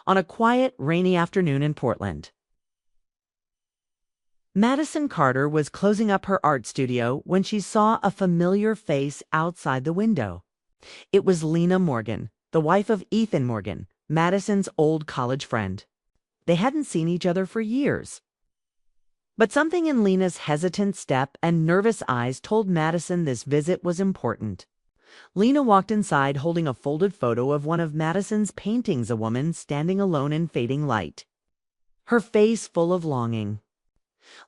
on a quiet, rainy afternoon in Portland. Madison Carter was closing up her art studio when she saw a familiar face outside the window. It was Lena Morgan, the wife of Ethan Morgan, Madison's old college friend. They hadn't seen each other for years. But something in Lena's hesitant step and nervous eyes told Madison this visit was important. Lena walked inside holding a folded photo of one of Madison's paintings, a woman standing alone in fading light, her face full of longing.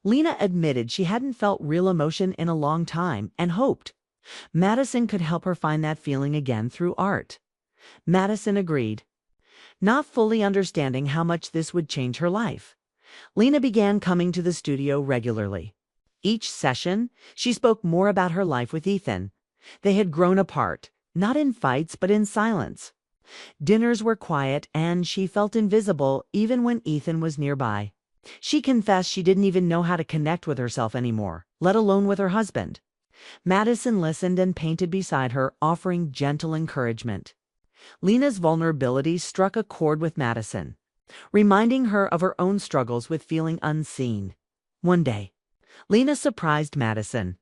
Lena admitted she hadn't felt real emotion in a long time and hoped Madison could help her find that feeling again through art. Madison agreed, not fully understanding how much this would change her life. Lena began coming to the studio regularly. Each session, she spoke more about her life with Ethan. They had grown apart, not in fights but in silence. Dinners were quiet and she felt invisible even when Ethan was nearby. She confessed she didn't even know how to connect with herself anymore, let alone with her husband. Madison listened and painted beside her, offering gentle encouragement. Lena's vulnerability struck a chord with Madison, reminding her of her own struggles with feeling unseen. One day, Lena surprised Madison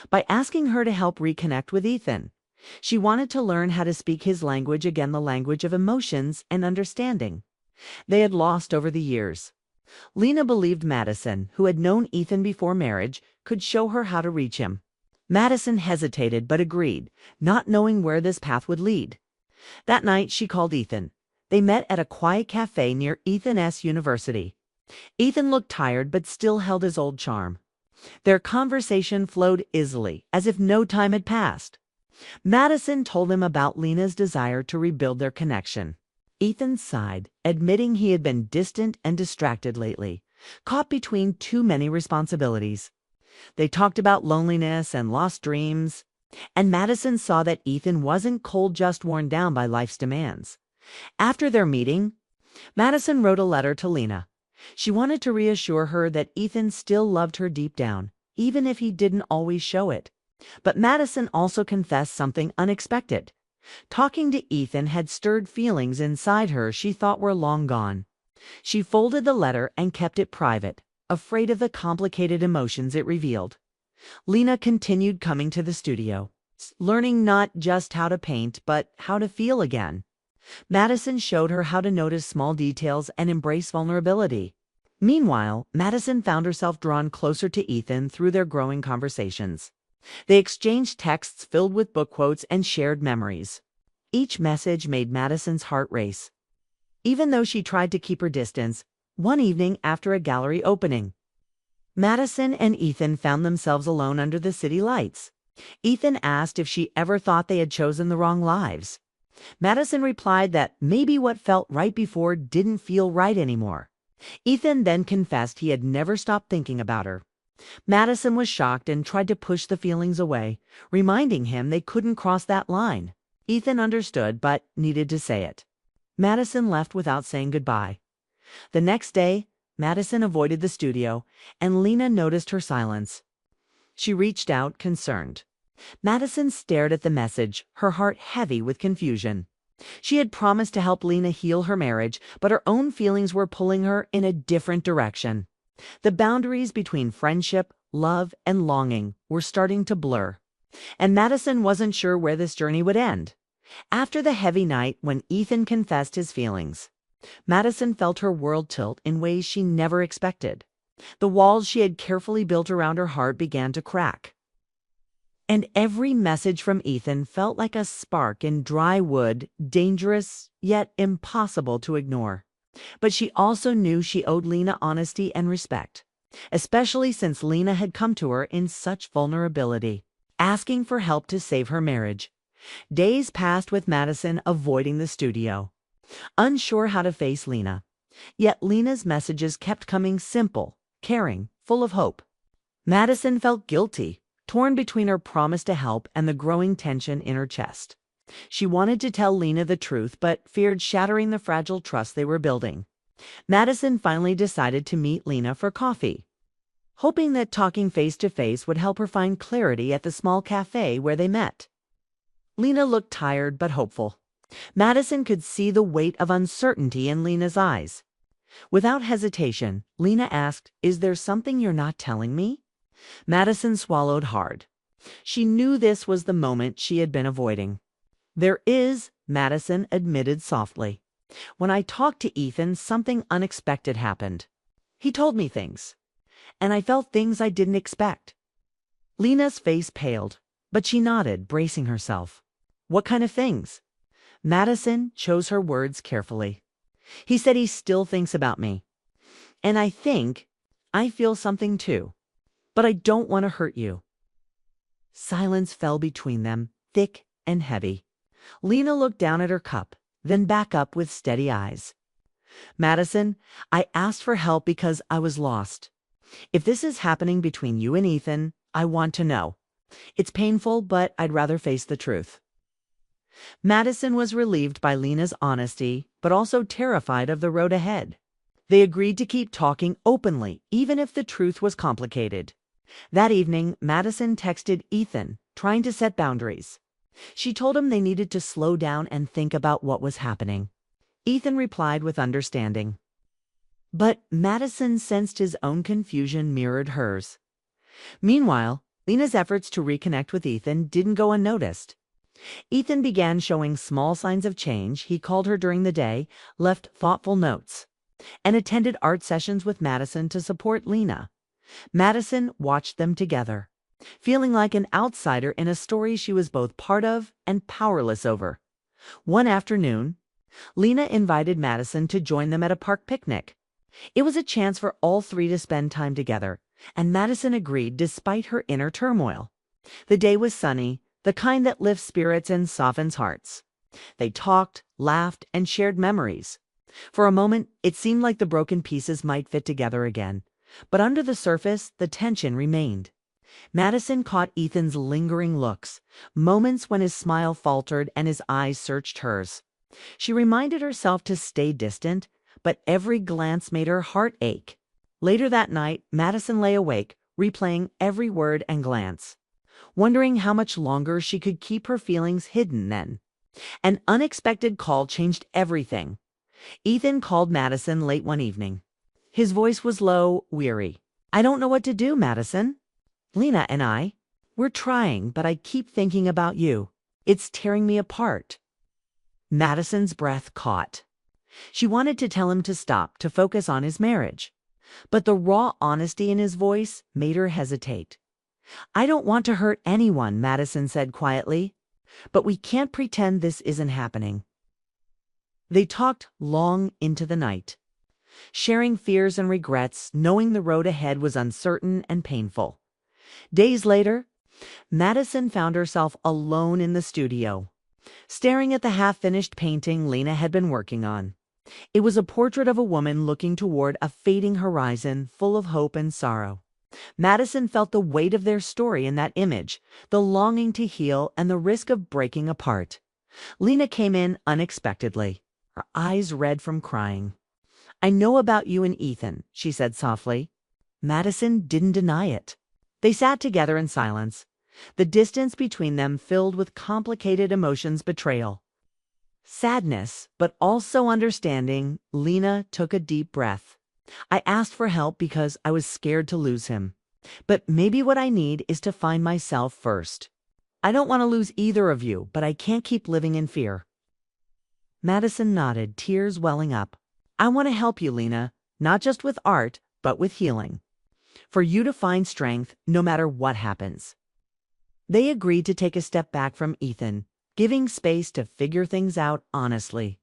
by asking her to help reconnect with Ethan. She wanted to learn how to speak his language again, the language of emotions and understanding they had lost over the years. Lena believed Madison, who had known Ethan before marriage, could show her how to reach him. Madison hesitated but agreed, not knowing where this path would lead. That night she called Ethan. They met at a quiet cafe near Ethan's university. Ethan looked tired but still held his old charm. Their conversation flowed easily, as if no time had passed. Madison told him about Lena's desire to rebuild their connection. Ethan sighed, admitting he had been distant and distracted lately, caught between too many responsibilities. They talked about loneliness and lost dreams, and Madison saw that Ethan wasn't cold, just worn down by life's demands. After their meeting, Madison wrote a letter to Lena. She wanted to reassure her that Ethan still loved her deep down, even if he didn't always show it. But Madison also confessed something unexpected. Talking to Ethan had stirred feelings inside her she thought were long gone. She folded the letter and kept it private, afraid of the complicated emotions it revealed. Lena continued coming to the studio, learning not just how to paint, but how to feel again. Madison showed her how to notice small details and embrace vulnerability. Meanwhile, Madison found herself drawn closer to Ethan through their growing conversations. They exchanged texts filled with book quotes and shared memories. Each message made Madison's heart race, even though she tried to keep her distance. One evening after a gallery opening, Madison and Ethan found themselves alone under the city lights. Ethan asked if she ever thought they had chosen the wrong lives. Madison replied that maybe what felt right before didn't feel right anymore. Ethan then confessed he had never stopped thinking about her. Madison was shocked and tried to push the feelings away, reminding him they couldn't cross that line. Ethan understood, but needed to say it. Madison left without saying goodbye. The next day, Madison avoided the studio, and Lena noticed her silence. She reached out, concerned. Madison stared at the message, her heart heavy with confusion. She had promised to help Lena heal her marriage, but her own feelings were pulling her in a different direction. The boundaries between friendship, love, and longing were starting to blur, and Madison wasn't sure where this journey would end. After the heavy night when Ethan confessed his feelings, Madison felt her world tilt in ways she never expected. The walls she had carefully built around her heart began to crack, and every message from Ethan felt like a spark in dry wood, dangerous yet impossible to ignore. But she also knew she owed Lena honesty and respect, especially since Lena had come to her in such vulnerability, asking for help to save her marriage. Days passed with Madison avoiding the studio, unsure how to face Lena. Yet Lena's messages kept coming, simple, caring, full of hope. Madison felt guilty, torn between her promise to help and the growing tension in her chest. She wanted to tell Lena the truth, but feared shattering the fragile trust they were building. Madison finally decided to meet Lena for coffee, hoping that talking face to face would help her find clarity at the small cafe where they met. Lena looked tired but hopeful. Madison could see the weight of uncertainty in Lena's eyes. Without hesitation, Lena asked, "Is there something you're not telling me?" Madison swallowed hard. She knew this was the moment she had been avoiding. "There is," Madison admitted softly. "When I talked to Ethan, something unexpected happened. He told me things, and I felt things I didn't expect." Lena's face paled, but she nodded, bracing herself. "What kind of things?" Madison chose her words carefully. "He said he still thinks about me. And I feel something too. But I don't want to hurt you." Silence fell between them, thick and heavy. Lena looked down at her cup, then back up with steady eyes. "Madison, I asked for help because I was lost. If this is happening between you and Ethan, I want to know. It's painful, but I'd rather face the truth." Madison was relieved by Lena's honesty, but also terrified of the road ahead. They agreed to keep talking openly, even if the truth was complicated. That evening, Madison texted Ethan, trying to set boundaries. She told him they needed to slow down and think about what was happening. Ethan replied with understanding. But Madison sensed his own confusion mirrored hers. Meanwhile, Lena's efforts to reconnect with Ethan didn't go unnoticed. Ethan began showing small signs of change. He called her during the day, left thoughtful notes, and attended art sessions with Madison to support Lena. Madison watched them together, feeling like an outsider in a story she was both part of and powerless over. One afternoon, Lena invited Madison to join them at a park picnic. It was a chance for all three to spend time together, and Madison agreed despite her inner turmoil. The day was sunny, the kind that lifts spirits and softens hearts. They talked, laughed, and shared memories. For a moment, it seemed like the broken pieces might fit together again. But under the surface, the tension remained. Madison caught Ethan's lingering looks, moments when his smile faltered and his eyes searched hers. She reminded herself to stay distant, but every glance made her heart ache. Later that night, Madison lay awake, replaying every word and glance, wondering how much longer she could keep her feelings hidden then. An unexpected call changed everything. Ethan called Madison late one evening. His voice was low, weary. "I don't know what to do, Madison. Lena and we're trying, but I keep thinking about you. It's tearing me apart." Madison's breath caught. She wanted to tell him to stop, to focus on his marriage. But the raw honesty in his voice made her hesitate. "I don't want to hurt anyone," Madison said quietly. "But we can't pretend this isn't happening." They talked long into the night, sharing fears and regrets, knowing the road ahead was uncertain and painful. Days later, Madison found herself alone in the studio, staring at the half-finished painting Lena had been working on. It was a portrait of a woman looking toward a fading horizon full of hope and sorrow. Madison felt the weight of their story in that image, the longing to heal and the risk of breaking apart. Lena came in unexpectedly, her eyes red from crying. "I know about you and Ethan," she said softly. Madison didn't deny it. They sat together in silence, the distance between them filled with complicated emotions: betrayal, sadness, but also understanding. Lena took a deep breath. "I asked for help because I was scared to lose him. But maybe what I need is to find myself first. I don't want to lose either of you, but I can't keep living in fear." Madison nodded, tears welling up. "I want to help you, Lena, not just with art, but with healing. For you to find strength no matter what happens." They agreed to take a step back from Ethan, giving space to figure things out honestly.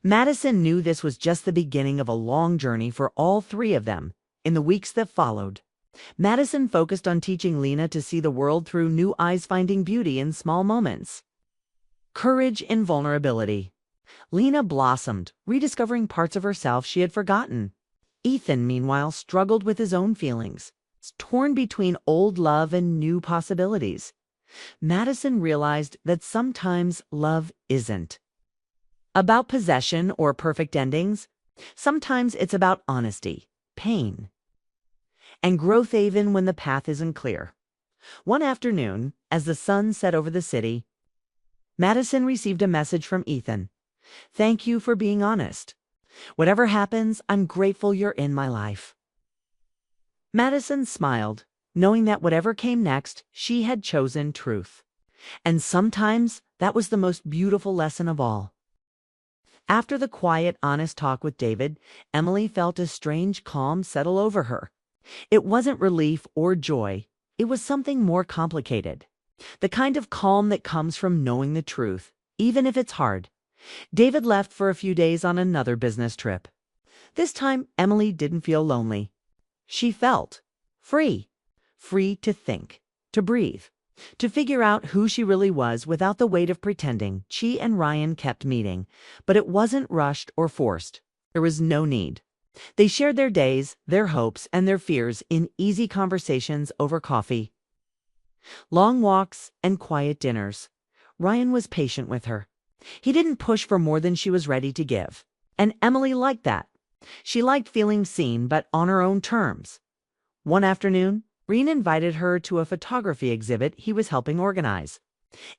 Madison knew this was just the beginning of a long journey for all three of them. In the weeks that followed, Madison focused on teaching Lena to see the world through new eyes, finding beauty in small moments, courage in vulnerability. Lena blossomed, rediscovering parts of herself she had forgotten. Ethan, meanwhile, struggled with his own feelings, torn between old love and new possibilities. Madison realized that sometimes love isn't about possession or perfect endings. Sometimes it's about honesty, pain, and growth even when the path isn't clear. One afternoon, as the sun set over the city, Madison received a message from Ethan. "Thank you for being honest. Whatever happens, I'm grateful you're in my life." Madison smiled, knowing that whatever came next, she had chosen truth. And sometimes that was the most beautiful lesson of all. After the quiet, honest talk with David, Emily felt a strange calm settle over her. It wasn't relief or joy. It was something more complicated. The kind of calm that comes from knowing the truth, even if it's hard. David left for a few days on another business trip. This time, Emily didn't feel lonely. She felt free. Free to think, to breathe, to figure out who she really was without the weight of pretending. She and Ryan kept meeting, but it wasn't rushed or forced. There was no need. They shared their days, their hopes, and their fears in easy conversations over coffee. Long walks and quiet dinners. Ryan was patient with her. He didn't push for more than she was ready to give. And Emily liked that. She liked feeling seen, but on her own terms. One afternoon, Ryan invited her to a photography exhibit he was helping organize.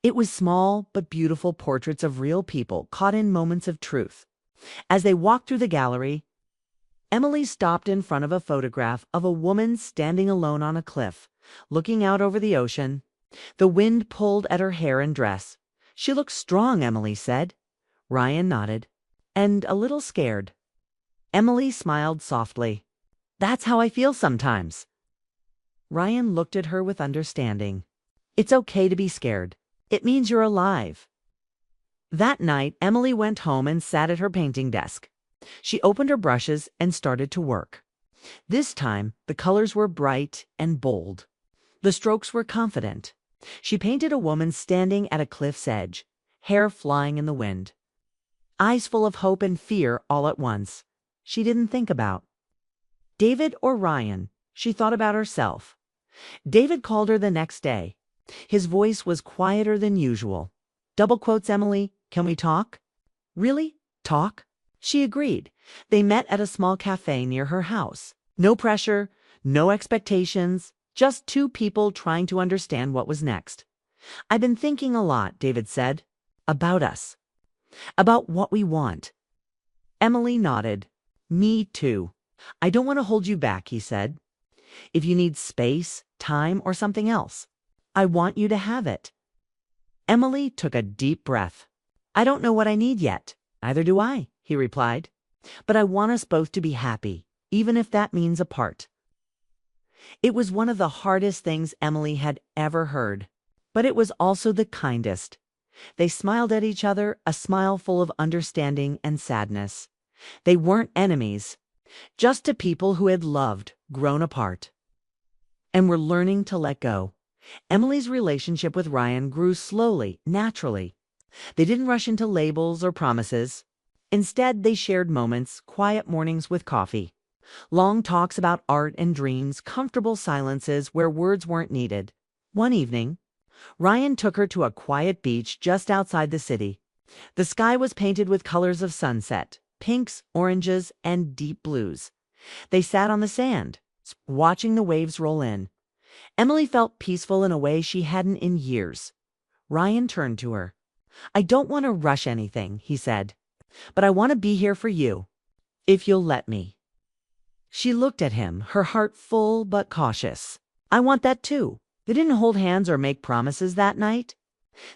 It was small but beautiful portraits of real people caught in moments of truth. As they walked through the gallery, Emily stopped in front of a photograph of a woman standing alone on a cliff, looking out over the ocean. The wind pulled at her hair and dress. "She looks strong," Emily said. Ryan nodded, and a little scared. Emily smiled softly. "That's how I feel sometimes." Ryan looked at her with understanding. "It's okay to be scared. It means you're alive." That night, Emily went home and sat at her painting desk. She opened her brushes and started to work. This time, the colors were bright and bold. The strokes were confident. She painted a woman standing at a cliff's edge, hair flying in the wind. Eyes full of hope and fear all at once. She didn't think about David or Ryan. She thought about herself. David called her the next day. His voice was quieter than usual. Double quotes, "Emily, can we talk?" "Really? Talk?" She agreed. They met at a small cafe near her house. No pressure, no expectations, just two people trying to understand what was next. "I've been thinking a lot," David said. "About us. About what we want." Emily nodded. "Me too. I don't want to hold you back," he said. "If you need space, time, or something else, I want you to have it." Emily took a deep breath. "I don't know what I need yet." "Neither do I," he replied. "But I want us both to be happy, even if that means apart." It was one of the hardest things Emily had ever heard, but it was also the kindest. They smiled at each other, a smile full of understanding and sadness. They weren't enemies, just two people who had loved, grown apart, and were learning to let go. Emily's relationship with Ryan grew slowly, naturally. They didn't rush into labels or promises. Instead, they shared moments, quiet mornings with coffee, long talks about art and dreams, comfortable silences where words weren't needed. One evening, Ryan took her to a quiet beach just outside the city. The sky was painted with colors of sunset, pinks, oranges, and deep blues. They sat on the sand, watching the waves roll in. Emily felt peaceful in a way she hadn't in years. Ryan turned to her. "I don't want to rush anything," he said, "but I want to be here for you, if you'll let me." She looked at him, her heart full but cautious. "I want that too." They didn't hold hands or make promises that night.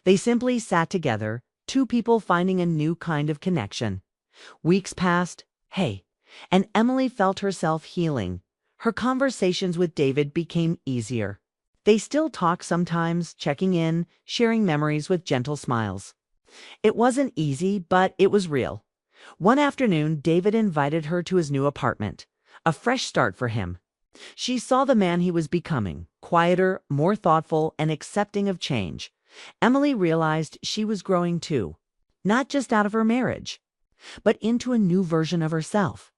They simply sat together, two people finding a new kind of connection. Weeks passed, and Emily felt herself healing. Her conversations with David became easier. They still talked sometimes, checking in, sharing memories with gentle smiles. It wasn't easy, but it was real. One afternoon, David invited her to his new apartment, a fresh start for him. She saw the man he was becoming, quieter, more thoughtful, and accepting of change. Emily realized she was growing too, not just out of her marriage, but into a new version of herself.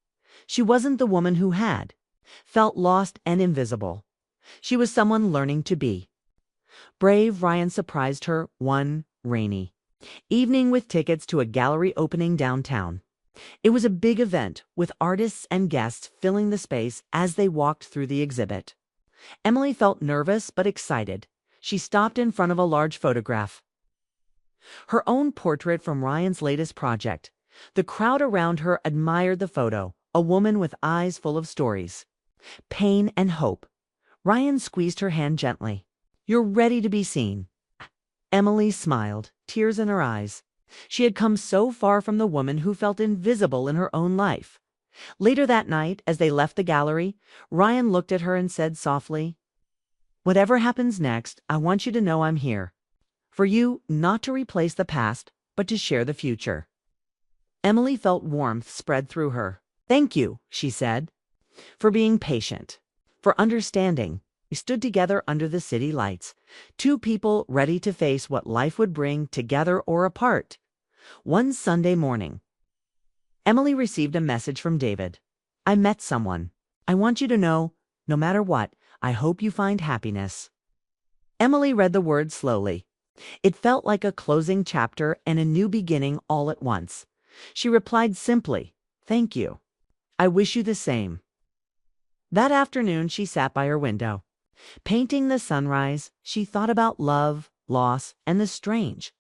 She wasn't the woman who had felt lost and invisible. She was someone learning to be brave. Ryan surprised her one rainy evening with tickets to a gallery opening downtown. It was a big event, with artists and guests filling the space as they walked through the exhibit. Emily felt nervous but excited. She stopped in front of a large photograph. Her own portrait from Ryan's latest project. The crowd around her admired the photo, a woman with eyes full of stories. Pain and hope. Ryan squeezed her hand gently. "You're ready to be seen." Emily smiled, tears in her eyes. She had come so far from the woman who felt invisible in her own life. Later that night, as they left the gallery, Ryan looked at her and said softly, "Whatever happens next, I want you to know I'm here. For you, not to replace the past, but to share the future." Emily felt warmth spread through her. "Thank you," she said, "for being patient, for understanding." We stood together under the city lights, two people ready to face what life would bring, together or apart. One Sunday morning, Emily received a message from David. "I met someone. I want you to know, no matter what, I hope you find happiness." Emily read the words slowly. It felt like a closing chapter and a new beginning all at once. She replied simply, "Thank you. I wish you the same." That afternoon she sat by her window. Painting the sunrise, she thought about love, loss, and the strange,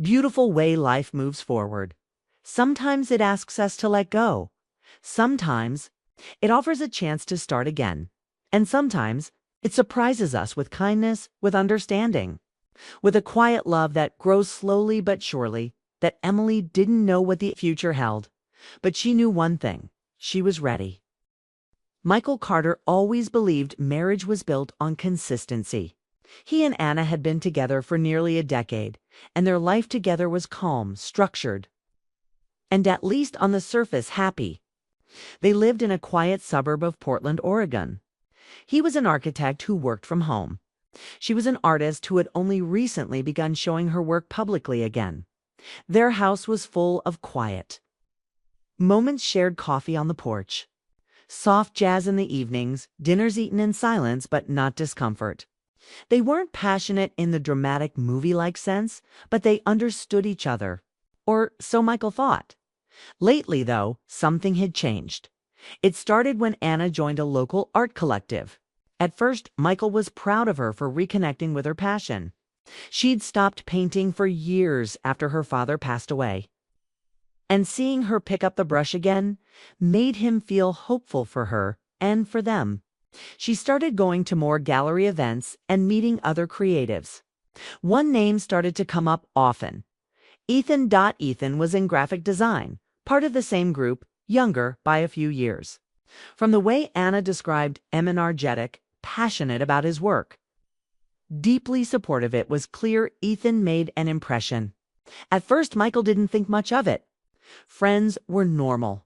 beautiful way life moves forward. Sometimes it asks us to let go. Sometimes it offers a chance to start again. And sometimes it surprises us with kindness, with understanding, with a quiet love that grows slowly but surely. That Emily didn't know what the future held, but she knew one thing: she was ready. Michael Carter always believed marriage was built on consistency. He and Anna had been together for nearly a decade, and their life together was calm, structured, and at least on the surface happy. They lived in a quiet suburb of Portland, Oregon. He was an architect who worked from home. She was an artist who had only recently begun showing her work publicly again. Their house was full of quiet. Moments shared, coffee on the porch, soft jazz in the evenings, dinners eaten in silence but not discomfort. They weren't passionate in the dramatic movie-like sense, but they understood each other. Or so Michael thought. Lately, though, something had changed. It started when Anna joined a local art collective. At first, Michael was proud of her for reconnecting with her passion. She'd stopped painting for years after her father passed away. And seeing her pick up the brush again made him feel hopeful for her and for them. She started going to more gallery events and meeting other creatives. One name started to come up often. Ethan. Ethan was in graphic design, part of the same group, younger by a few years. From the way Anna described him, energetic, passionate about his work, deeply supportive, it was clear Ethan made an impression. At first, Michael didn't think much of it. Friends were normal.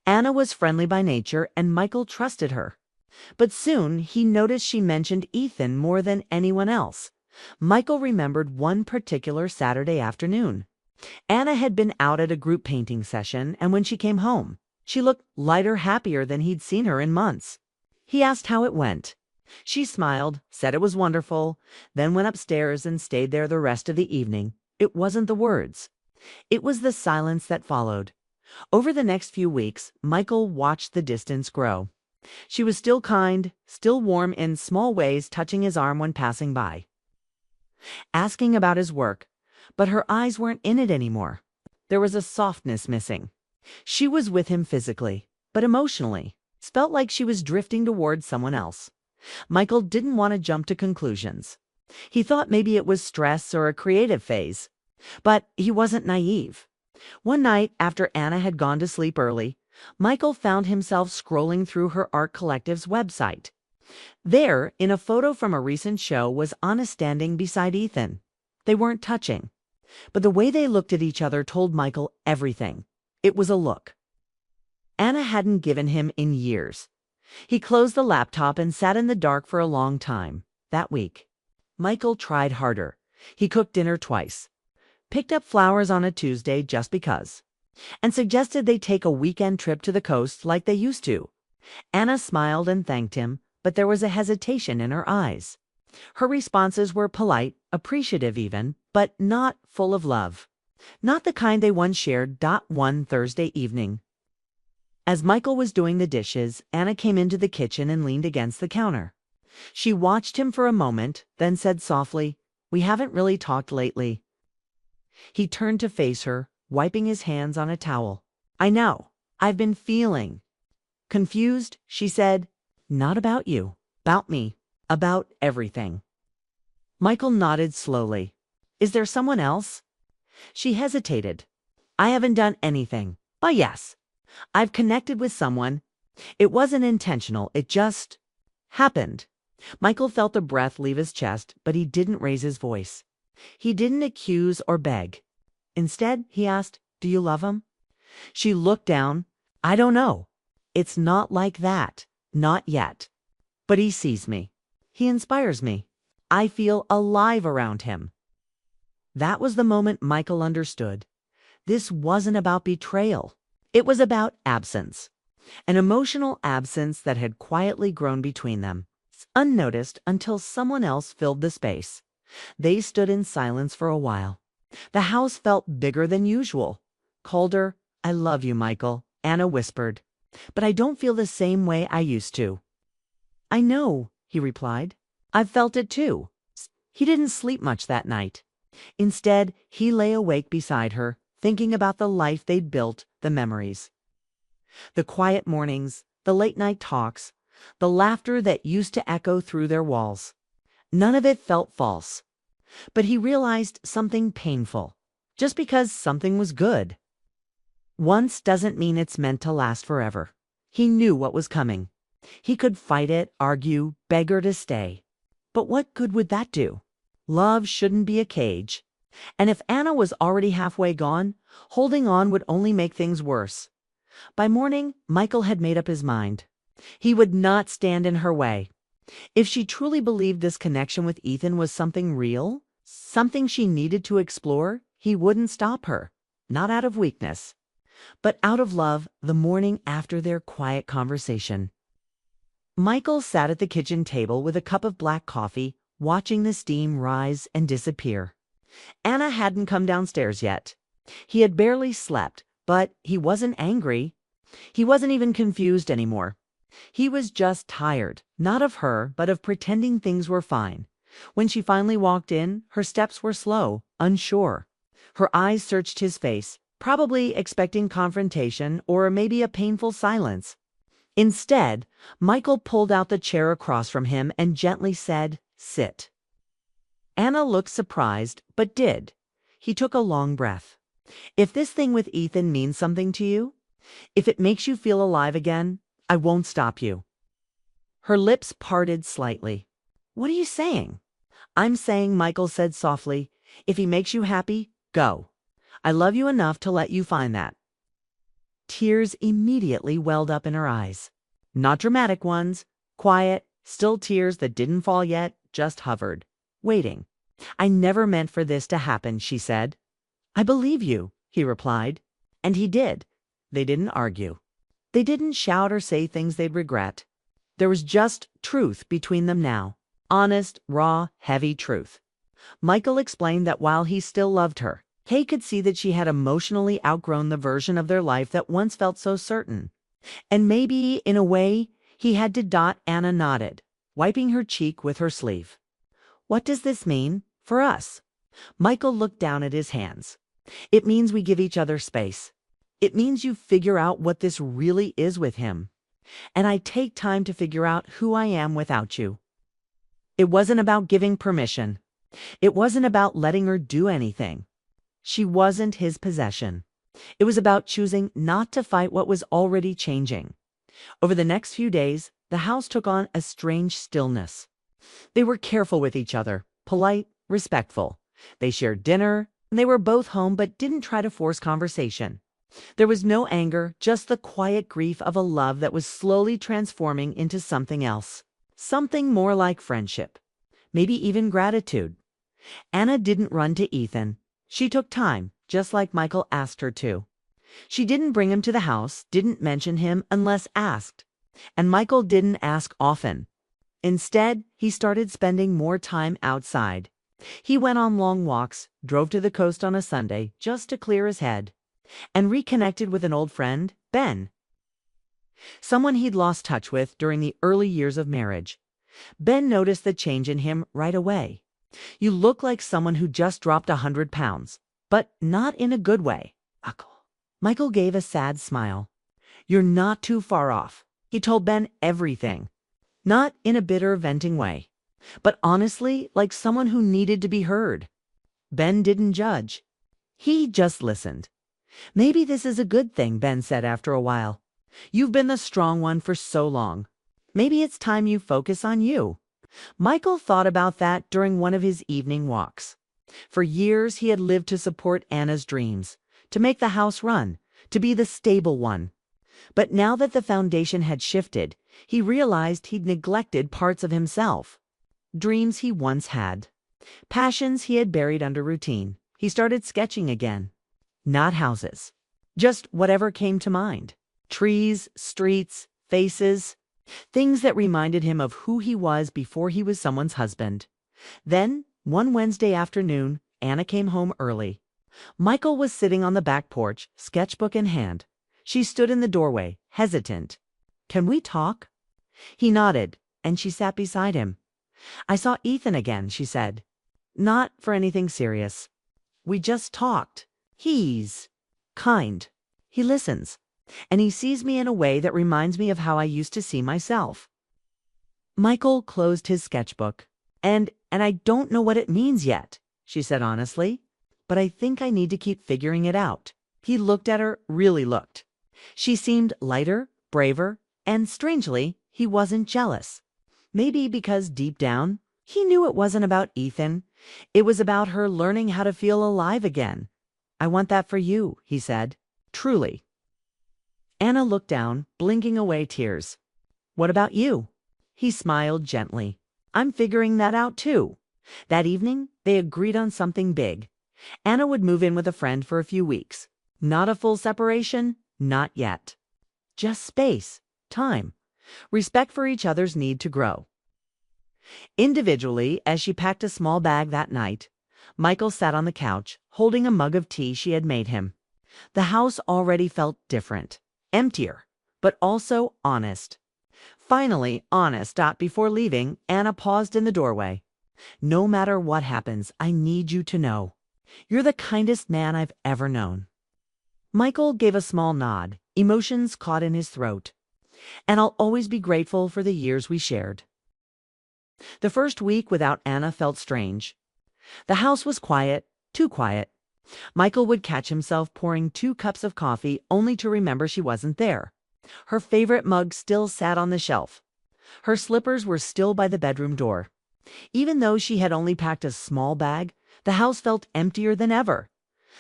Anna was friendly by nature, and Michael trusted her. But soon he noticed she mentioned Ethan more than anyone else. Michael remembered one particular Saturday afternoon. Anna had been out at a group painting session, and when she came home, she looked lighter, happier than he'd seen her in months. He asked how it went. She smiled, said it was wonderful, then went upstairs and stayed there the rest of the evening. It wasn't the words. It was the silence that followed. Over the next few weeks, Michael watched the distance grow. She was still kind, still warm in small ways, touching his arm when passing by, asking about his work, but her eyes weren't in it anymore. There was a softness missing. She was with him physically, but emotionally, it felt like she was drifting towards someone else. Michael didn't want to jump to conclusions. He thought maybe it was stress or a creative phase. But he wasn't naive. One night, after Anna had gone to sleep early, Michael found himself scrolling through her art collective's website. There, in a photo from a recent show, was Anna standing beside Ethan. They weren't touching, but the way they looked at each other told Michael everything. It was a look Anna hadn't given him in years. He closed the laptop and sat in the dark for a long time. That week, Michael tried harder. He cooked dinner twice, picked up flowers on a Tuesday just because, and suggested they take a weekend trip to the coast like they used to. Anna smiled and thanked him, but there was a hesitation in her eyes. Her responses were polite, appreciative even, but not full of love. Not the kind they once shared. One Thursday evening, as Michael was doing the dishes, Anna came into the kitchen and leaned against the counter. She watched him for a moment, then said softly, "We haven't really talked lately." He turned to face her, wiping his hands on a towel. I know. I've been feeling confused, she said. Not about you. About me. About everything. Michael nodded slowly. Is there someone else? She hesitated. I haven't done anything. But yes, I've connected with someone. It wasn't intentional. It just happened. Michael felt the breath leave his chest, but he didn't raise his voice. He didn't accuse or beg. Instead, he asked, do you love him? She looked down. I don't know. It's not like that. Not yet. But he sees me. He inspires me. I feel alive around him. That was the moment Michael understood. This wasn't about betrayal. It was about absence. An emotional absence that had quietly grown between them, unnoticed until someone else filled the space. They stood in silence for a while. The house felt bigger than usual. Colder. I love you, Michael, Anna whispered. But I don't feel the same way I used to. I know, he replied. I've felt it too. He didn't sleep much that night. Instead, he lay awake beside her, thinking about the life they'd built, the memories. The quiet mornings, the late-night talks, the laughter that used to echo through their walls. None of it felt false. But he realized something painful. Just because something was good once doesn't mean it's meant to last forever. He knew what was coming. He could fight it, argue, beg her to stay. But what good would that do? Love shouldn't be a cage. And if Anna was already halfway gone, holding on would only make things worse. By morning, Michael had made up his mind. He would not stand in her way. If she truly believed this connection with Ethan was something real, something she needed to explore, he wouldn't stop her. Not out of weakness, but out of love. The morning after their quiet conversation, Michael sat at the kitchen table with a cup of black coffee, watching the steam rise and disappear. Anna hadn't come downstairs yet. He had barely slept, but he wasn't angry. He wasn't even confused anymore. He was just tired, not of her, but of pretending things were fine. When she finally walked in, her steps were slow, unsure. Her eyes searched his face, probably expecting confrontation or maybe a painful silence. Instead, Michael pulled out the chair across from him and gently said, "Sit." Anna looked surprised, but did. He took a long breath. If this thing with Ethan means something to you, if it makes you feel alive again, I won't stop you. Her lips parted slightly. What are you saying? I'm saying, Michael said softly, if he makes you happy, go. I love you enough to let you find that. Tears immediately welled up in her eyes. Not dramatic ones, quiet, still tears that didn't fall yet, just hovered, waiting. I never meant for this to happen, she said. I believe you, he replied. And he did. They didn't argue. They didn't shout or say things they'd regret. There was just truth between them now. Honest, raw, heavy truth. Michael explained that while he still loved her, Kay could see that she had emotionally outgrown the version of their life that once felt so certain. And maybe, in a way, he had to. Anna nodded, wiping her cheek with her sleeve. What does this mean for us? Michael looked down at his hands. It means we give each other space. It means you figure out what this really is with him. And I take time to figure out who I am without you. It wasn't about giving permission. It wasn't about letting her do anything. She wasn't his possession. It was about choosing not to fight what was already changing. Over the next few days, the house took on a strange stillness. They were careful with each other, polite, respectful. They shared dinner, and they were both home but didn't try to force conversation. There was no anger, just the quiet grief of a love that was slowly transforming into something else. Something more like friendship. Maybe even gratitude. Anna didn't run to Ethan. She took time, just like Michael asked her to. She didn't bring him to the house, didn't mention him unless asked. And Michael didn't ask often. Instead, he started spending more time outside. He went on long walks, drove to the coast on a Sunday just to clear his head, and reconnected with an old friend, Ben. Someone he'd lost touch with during the early years of marriage. Ben noticed the change in him right away. You look like someone who just dropped 100 pounds. but not in a good way. Michael gave a sad smile. You're not too far off. He told Ben everything. Not in a bitter, venting way, but honestly, like someone who needed to be heard. Ben didn't judge. He just listened. Maybe this is a good thing, Ben said after a while. You've been the strong one for so long. Maybe it's time you focus on you. Michael thought about that during one of his evening walks. For years, he had lived to support Anna's dreams, to make the house run, to be the stable one. But now that the foundation had shifted, he realized he'd neglected parts of himself. Dreams he once had. Passions he had buried under routine. He started sketching again. Not houses. Just whatever came to mind. Trees, streets, faces. Things that reminded him of who he was before he was someone's husband. Then, one Wednesday afternoon, Anna came home early. Michael was sitting on the back porch, sketchbook in hand. She stood in the doorway, hesitant. Can we talk? He nodded, and she sat beside him. I saw Ethan again, she said. Not for anything serious. We just talked. He's kind. He listens. And he sees me in a way that reminds me of how I used to see myself. Michael closed his sketchbook. And I don't know what it means yet, she said honestly. But I think I need to keep figuring it out. He looked at her, really looked. She seemed lighter, braver, and strangely, he wasn't jealous. Maybe because deep down, he knew it wasn't about Ethan. It was about her learning how to feel alive again. I want that for you, he said. Truly. Anna looked down, blinking away tears. What about you? He smiled gently. I'm figuring that out too. That evening, they agreed on something big. Anna would move in with a friend for a few weeks. Not a full separation, not yet. Just space, time, respect for each other's need to grow. Individually, as she packed a small bag that night, Michael sat on the couch, holding a mug of tea she had made him. The house already felt different, emptier, but also honest. Finally, honest. Before leaving, Anna paused in the doorway. No matter what happens, I need you to know. You're the kindest man I've ever known. Michael gave a small nod, emotions caught in his throat. And I'll always be grateful for the years we shared. The first week without Anna felt strange. The house was quiet, too quiet. Michael would catch himself pouring 2 cups of coffee only to remember she wasn't there. Her favorite mug still sat on the shelf. Her slippers were still by the bedroom door. Even though she had only packed a small bag, the house felt emptier than ever.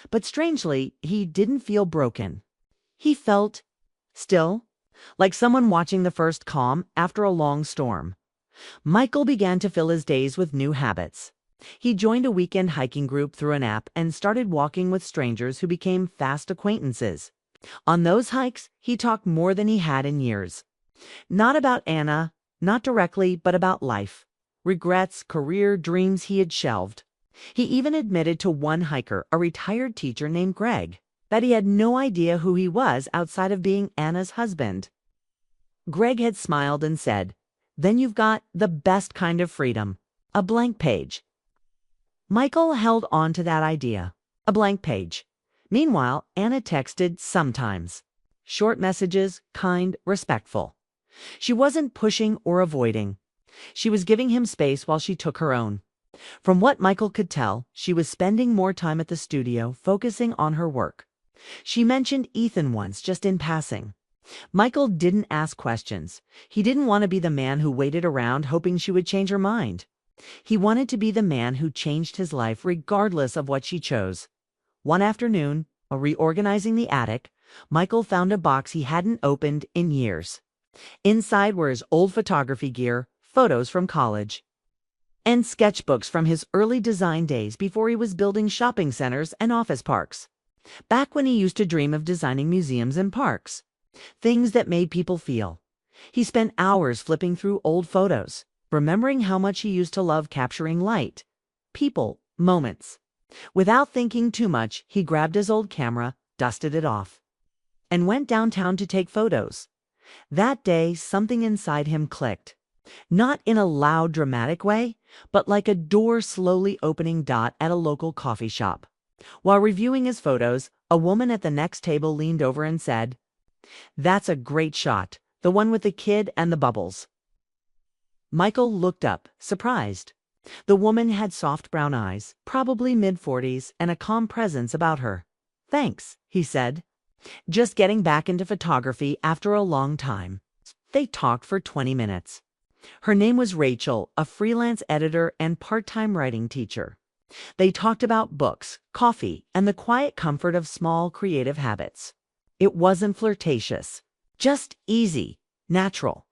But strangely, he didn't feel broken. He felt still, like someone watching the first calm after a long storm. Michael began to fill his days with new habits. He joined a weekend hiking group through an app and started walking with strangers who became fast acquaintances. On those hikes, he talked more than he had in years. Not about Anna, not directly, but about life. Regrets, career, dreams he had shelved. He even admitted to one hiker, a retired teacher named Greg, that he had no idea who he was outside of being Anna's husband. Greg had smiled and said, "Then you've got the best kind of freedom, a blank page." Michael held on to that idea, a blank page. Meanwhile, Anna texted sometimes. Short messages, kind, respectful. She wasn't pushing or avoiding. She was giving him space while she took her own. From what Michael could tell, she was spending more time at the studio, focusing on her work. She mentioned Ethan once, just in passing. Michael didn't ask questions. He didn't want to be the man who waited around hoping she would change her mind. He wanted to be the man who changed his life regardless of what she chose. One afternoon, while reorganizing the attic, Michael found a box he hadn't opened in years. Inside were his old photography gear, photos from college, and sketchbooks from his early design days before he was building shopping centers and office parks. Back when he used to dream of designing museums and parks. Things that made people feel. He spent hours flipping through old photos, remembering how much he used to love capturing light, people, moments. Without thinking too much, he grabbed his old camera, dusted it off, and went downtown to take photos. That day, something inside him clicked. Not in a loud, dramatic way, but like a door slowly opening at a local coffee shop. While reviewing his photos, a woman at the next table leaned over and said, "That's a great shot, the one with the kid and the bubbles." Michael looked up, surprised. The woman had soft brown eyes, probably mid-40s, and a calm presence about her. "Thanks," he said. "Just getting back into photography after a long time." They talked for 20 minutes. Her name was Rachel, a freelance editor and part-time writing teacher. They talked about books, coffee, and the quiet comfort of small creative habits. It wasn't flirtatious, just easy, natural.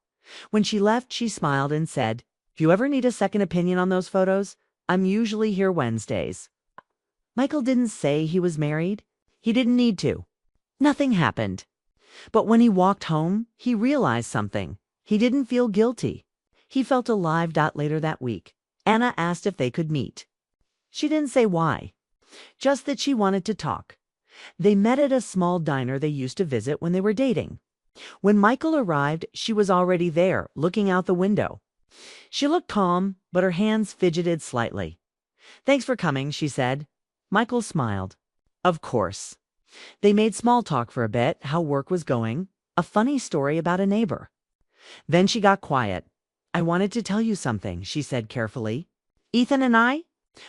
When she left, she smiled and said, "If you ever need a second opinion on those photos, I'm usually here Wednesdays." Michael didn't say he was married. He didn't need to. Nothing happened. But when he walked home, he realized something. He didn't feel guilty. He felt alive. Later that week, Anna asked if they could meet. She didn't say why, just that she wanted to talk. They met at a small diner they used to visit when they were dating. When Michael arrived, she was already there, looking out the window. She looked calm, but her hands fidgeted slightly. "Thanks for coming," she said. Michael smiled. "Of course." They made small talk for a bit, how work was going, a funny story about a neighbor. Then she got quiet. "I wanted to tell you something," she said carefully. "Ethan and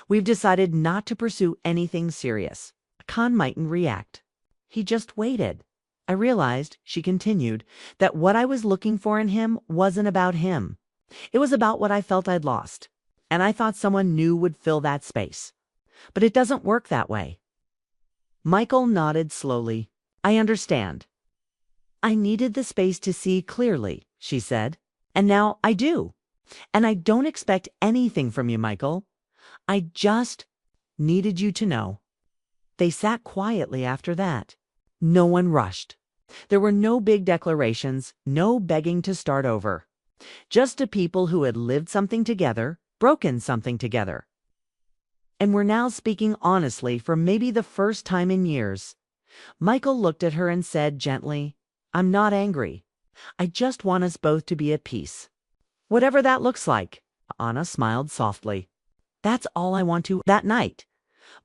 we've decided not to pursue anything serious. Khan mightn't react." He just waited. "I realized," she continued, "that what I was looking for in him wasn't about him. It was about what I felt I'd lost. And I thought someone new would fill that space. But it doesn't work that way." Michael nodded slowly. "I understand." "I needed the space to see clearly," she said. "And now I do. And I don't expect anything from you, Michael. I just needed you to know." They sat quietly after that. No one rushed. There were no big declarations, no begging to start over. Just a people who had lived something together, broken something together, and were now speaking honestly for maybe the first time in years. Michael looked at her and said gently, "I'm not angry. I just want us both to be at peace. Whatever that looks like." Anna smiled softly. "That's all I want to." That night,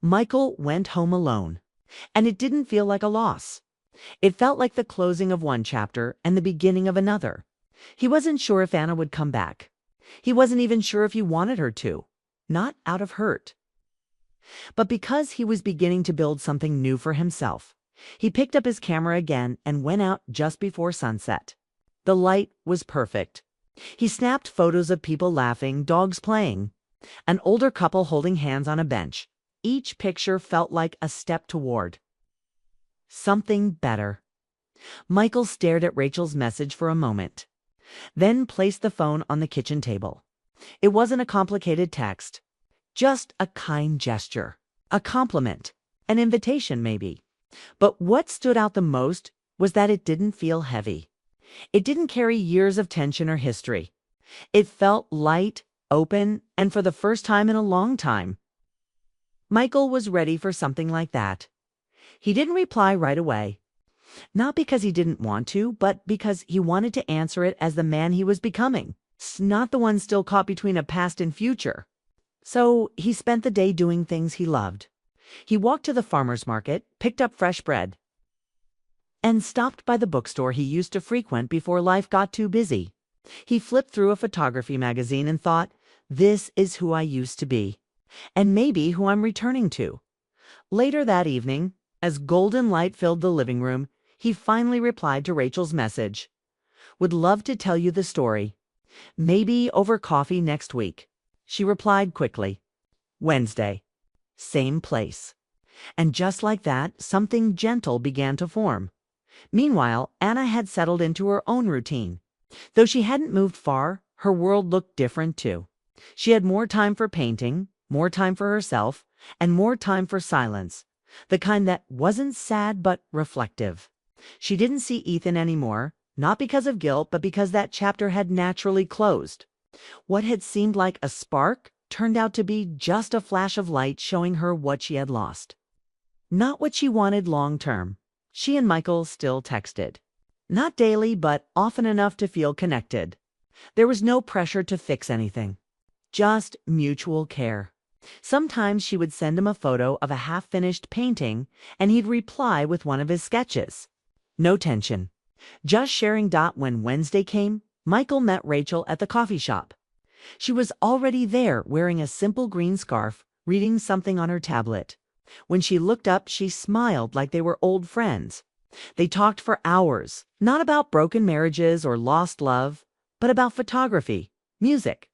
Michael went home alone, and it didn't feel like a loss. It felt like the closing of one chapter and the beginning of another. He wasn't sure if Anna would come back. He wasn't even sure if he wanted her to, not out of hurt, but because he was beginning to build something new for himself. He picked up his camera again and went out just before sunset. The light was perfect. He snapped photos of people laughing, dogs playing, an older couple holding hands on a bench. Each picture felt like a step toward something better. Michael stared at Rachel's message for a moment, then placed the phone on the kitchen table. It wasn't a complicated text, just a kind gesture, a compliment, an invitation maybe. But what stood out the most was that it didn't feel heavy. It didn't carry years of tension or history. It felt light, open, and for the first time in a long time, Michael was ready for something like that. He didn't reply right away. Not because he didn't want to, but because he wanted to answer it as the man he was becoming, not the one still caught between a past and future. So he spent the day doing things he loved. He walked to the farmer's market, picked up fresh bread, and stopped by the bookstore he used to frequent before life got too busy. He flipped through a photography magazine and thought, "This is who I used to be, and maybe who I'm returning to." Later that evening, as golden light filled the living room, he finally replied to Rachel's message. "Would love to tell you the story. Maybe over coffee next week." She replied quickly, "Wednesday. Same place." And just like that, something gentle began to form. Meanwhile, Anna had settled into her own routine. Though she hadn't moved far, her world looked different too. She had more time for painting, more time for herself, and more time for silence, the kind that wasn't sad but reflective. She didn't see Ethan anymore, not because of guilt, but because that chapter had naturally closed. What had seemed like a spark turned out to be just a flash of light showing her what she had lost. Not what she wanted long term. She and Michael still texted. Not daily, but often enough to feel connected. There was no pressure to fix anything. Just mutual care. Sometimes she would send him a photo of a half-finished painting, and he'd reply with one of his sketches. No tension. Just sharing. When Wednesday came, Michael met Rachel at the coffee shop. She was already there wearing a simple green scarf, reading something on her tablet. When she looked up, she smiled like they were old friends. They talked for hours, not about broken marriages or lost love, but about photography, music,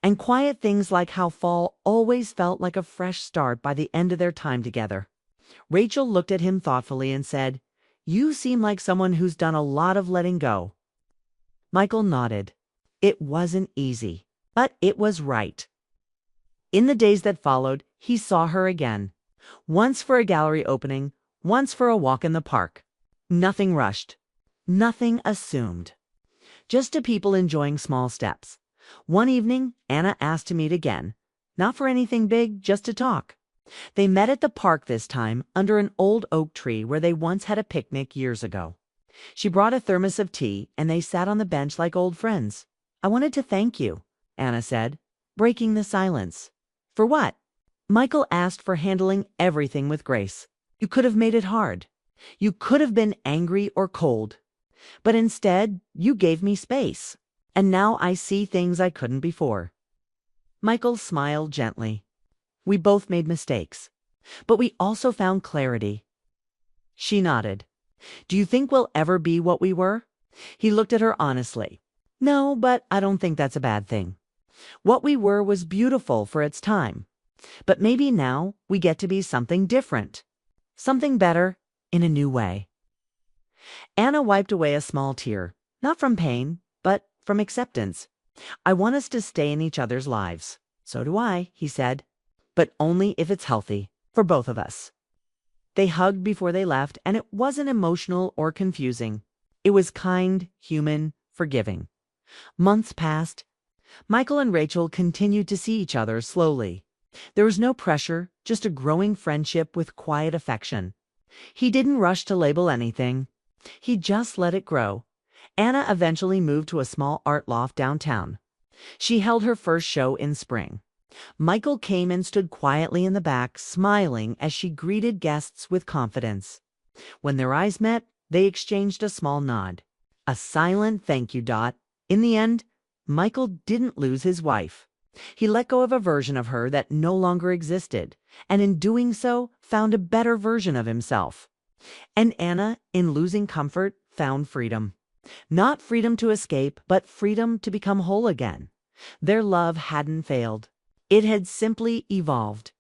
and quiet things like how fall always felt like a fresh start by the end of their time together. Rachel looked at him thoughtfully and said, "You seem like someone who's done a lot of letting go." Michael nodded. It wasn't easy, but it was right. In the days that followed, he saw her again. Once for a gallery opening, once for a walk in the park. Nothing rushed. Nothing assumed. Just two people enjoying small steps. One evening, Anna asked to meet again. Not for anything big, just to talk. They met at the park this time, under an old oak tree where they once had a picnic years ago. She brought a thermos of tea, and they sat on the bench like old friends. "I wanted to thank you," Anna said, breaking the silence. "For what?" Michael asked. "For handling everything with grace. You could have made it hard. You could have been angry or cold. But instead, you gave me space. And now I see things I couldn't before." Michael smiled gently. "We both made mistakes, but we also found clarity." She nodded. "Do you think we'll ever be what we were?" He looked at her honestly. "No, but I don't think that's a bad thing. What we were was beautiful for its time. But maybe now we get to be something different. Something better, in a new way." Anna wiped away a small tear, not from pain, but from acceptance. "I want us to stay in each other's lives." "So do I," he said. "But only if it's healthy, for both of us." They hugged before they left, and it wasn't emotional or confusing. It was kind, human, forgiving. Months passed. Michael and Rachel continued to see each other slowly. There was no pressure, just a growing friendship with quiet affection. He didn't rush to label anything. He just let it grow. Anna eventually moved to a small art loft downtown. She held her first show in spring. Michael came and stood quietly in the back, smiling as she greeted guests with confidence. When their eyes met, they exchanged a small nod. A silent thank you. In the end, Michael didn't lose his wife. He let go of a version of her that no longer existed, and in doing so, found a better version of himself. And Anna, in losing comfort, found freedom. Not freedom to escape, but freedom to become whole again. Their love hadn't failed. It had simply evolved.